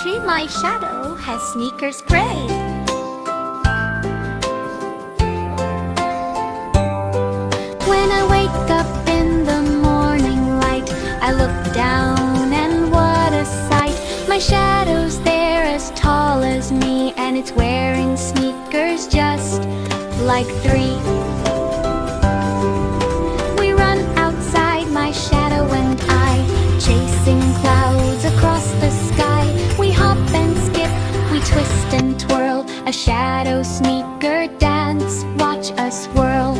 Tree, my shadow, has sneakers gray. When I wake up in the morning light, I look down and what a sight. My shadow's there as tall as me, and it's wearing sneakers just like three. We run outside, my shadow and I, chasing clouds across the sky. We hop and skip, we twist and twirl, a shadow sneaker dance, watch us whirl.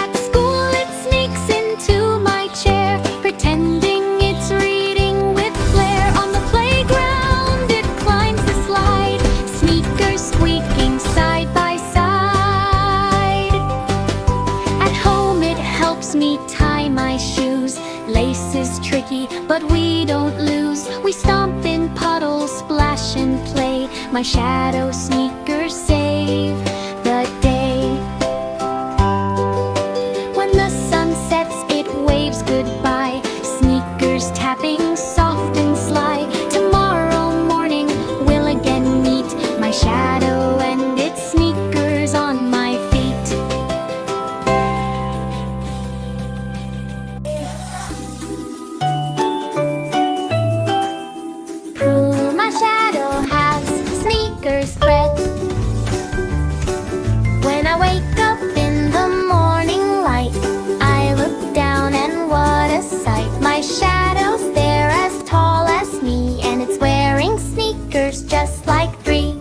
At school it sneaks into my chair, pretending it's reading with flair. On the playground it climbs the slide, sneakers squeaking side by side. At home it helps me tie my shoes, lace is tricky, but we don't lose. We stomp in puddles, splash and play, my shadow sneakers save the day. When the sun sets it waves goodbye, sneakers tapping soft and sly. Tomorrow morning we'll again meet, my shadow and its sneakers on my feet. Prue, my shadow, has sneakers spread. When I wake up in the morning light, I look down and what a sight. My shadow's there as tall as me, and it's wearing sneakers just like three.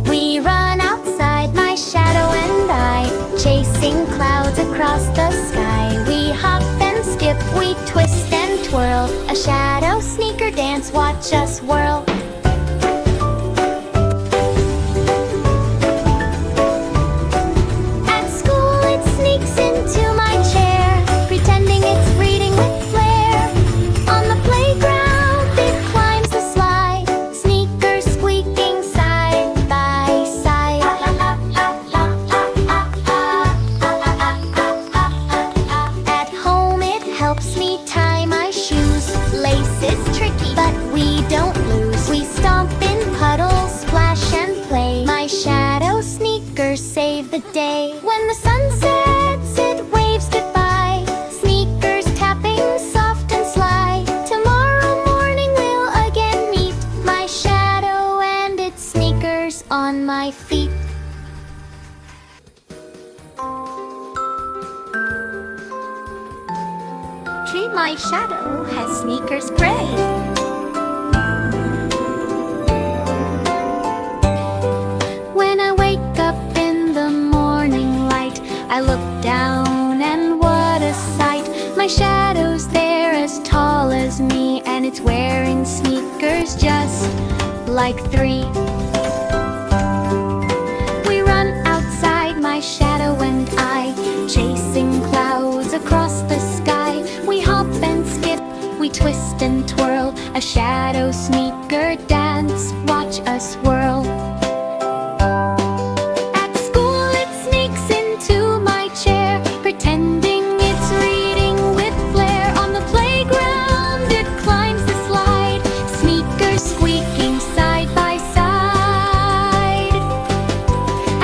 We run outside, my shadow and I, chasing clouds across the sky. We hop and skip, we twist and twirl, a shadow sneaker dance, watch us whirl. At school it sneaks into my chair, pretending it's reading with flair. On the playground it climbs the slide, sneakers squeaking side by side. At home it helps me tie my shoes, lace is tricky, but we don't lose. We stomp in puddles, splash and play, my shadow sneakers save the day. When the sun sets it waves goodbye, sneakers tapping soft and sly. Tomorrow morning we'll again meet, my shadow and its sneakers on my feet. Tree, my shadow, has sneakers gray. When I wake up in the morning light, I look down and what a sight. My shadow's there as tall as me, and it's wearing sneakers just like three. We run outside, my shadow and I, chasing clouds across the sky. We hop and skip, we twist and twirl, a shadow sneaker dance, watch us whirl. At school it sneaks into my chair, pretending it's reading with flair. On the playground it climbs the slide, sneakers squeaking side by side.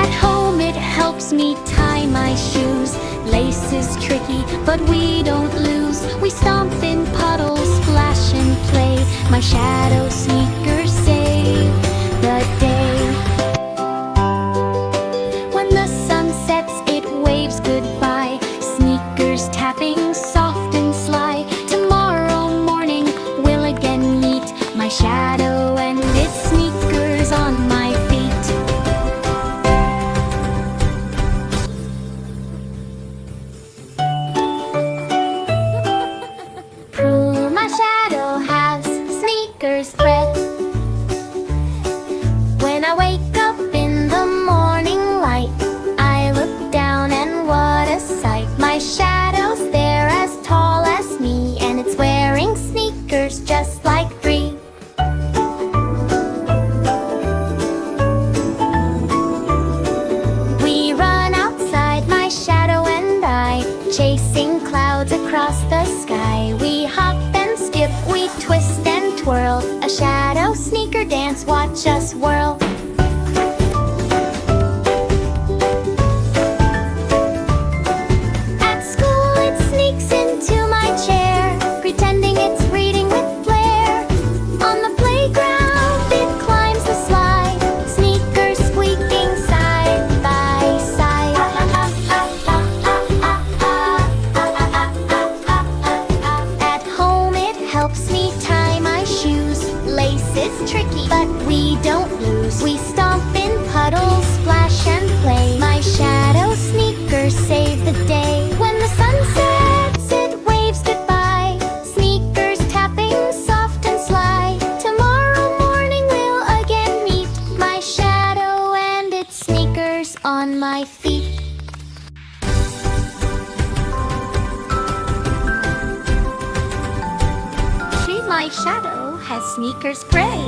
At home it helps me tie my shoes, lace is tricky, but we don't lose. We stomp in puddles, splash and play, my shadow sneakers save the day. When the sun sets it waves goodbye, sneakers tapping soft and sly. Tomorrow morning we'll again meet, my shadow and its sneakers on my feet. Prue, my shadow, has sneakers spread. When I across the sky. We hop and skip, we twist and twirl. A shadow sneaker dance, watch us whirl. At school it sneaks into my chair, pretending it's reading with flair. On the playground it climbs the slide, sneakers squeaking side by side. At home it helps me tie my shoes. Lace is tricky, but we don't lose. We stomp in puddles, splash and play. My shadow sneakers save the day. When the sun sets, it waves goodbye. Sneakers tapping soft and sly. Tomorrow morning we'll again meet. My shadow and its sneakers on my feet. She, my shadow, has sneakers gray.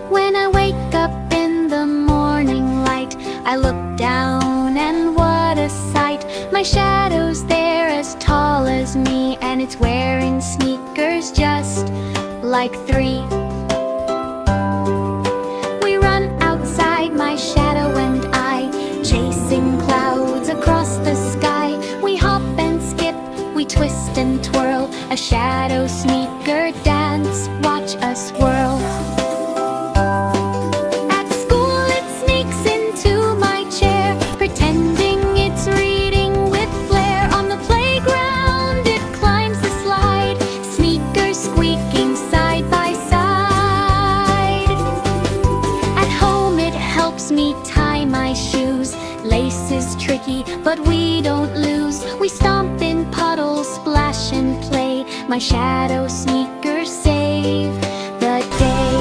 When I wake up in the morning light, I look down and what a sight. My shadow's there as tall as me, and it's wearing sneakers just like 3. We run outside, my shadow and I, chasing clouds across the sky. We hop and skip, we twist and twirl. A shadow sneaker dance, watch us whirl. At school it sneaks into my chair, pretending it's reading with flair. On the playground it climbs the slide, sneakers squeaking side by side. At home it helps me tie my shoes. Lace is tricky, but we don't lose. We stomp in puddles, splash and play. My shadow sneakers save the day.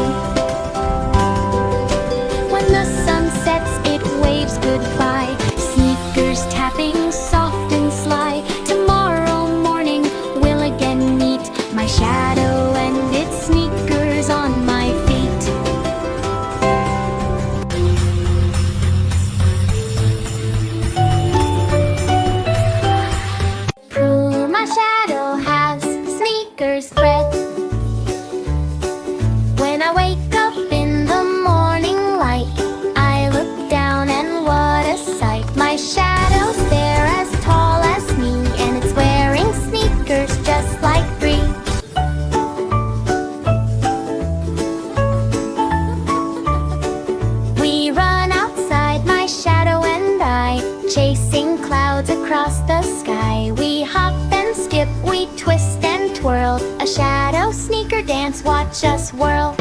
When the sun sets, it waves goodbye. Sneakers tapping soft and sly. Tomorrow morning we'll again meet. My shadow and its sneakers on my feet. My shadow has sneakers thread. When I wake up in the morning light, I look down and what a sight. My shadow's there as tall as me, and it's wearing sneakers just like 3. We run outside, my shadow and I, chasing clouds across the sky. We hop and skip, we twist and twirl. A shadow sneaker dance, watch us whirl.